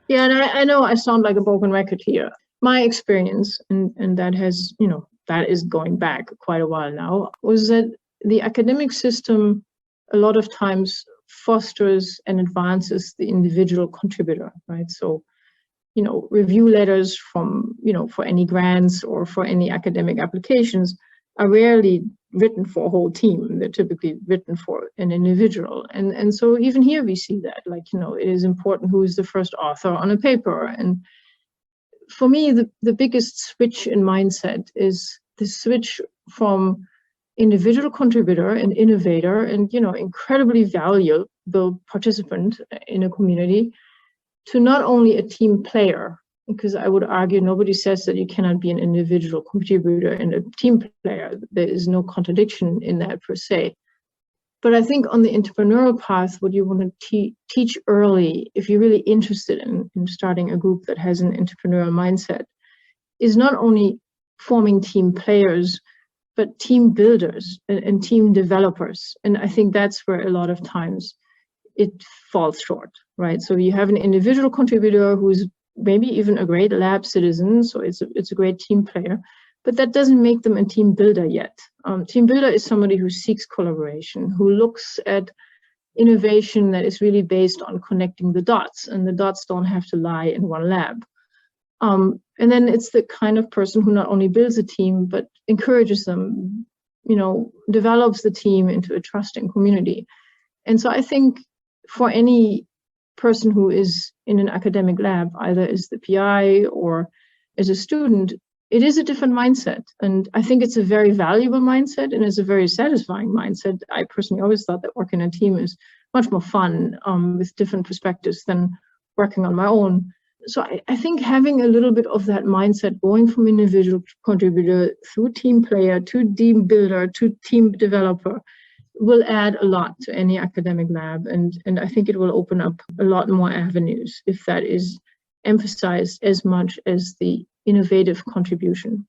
Yeah, and I know I sound like a broken record here. My experience, and that has, that is going back quite a while now, was that the academic system a lot of times fosters and advances the individual contributor, right? So, review letters from, for any grants or for any academic applications are rarely written for a whole team. They're typically written for an individual. And so even here we see that, like, it is important who is the first author on a paper. And for me, the biggest switch in mindset is the switch from individual contributor and innovator and, incredibly valuable participant in a community to not only a team player, because I would argue nobody says that you cannot be an individual contributor and a team player. There is no contradiction in that per se. But I think on the entrepreneurial path, what you want to teach early, if you're really interested in starting a group that has an entrepreneurial mindset, is not only forming team players, but team builders and team developers. And I think that's where a lot of times it falls short, right? So you have an individual contributor who's maybe even a great lab citizen, so it's a great team player, but that doesn't make them a team builder yet. Team builder is somebody who seeks collaboration, who looks at innovation that is really based on connecting the dots, and the dots don't have to lie in one lab. And then it's the kind of person who not only builds a team, but encourages them, develops the team into a trusting community. And so I think for any person who is in an academic lab, either as the PI or as a student, it is a different mindset. And I think it's a very valuable mindset and it's a very satisfying mindset. I personally always thought that working in a team is much more fun with different perspectives than working on my own. So I think having a little bit of that mindset, going from individual contributor through team player to team builder to team developer, will add a lot to any academic lab. And I think it will open up a lot more avenues if that is emphasized as much as the innovative contribution.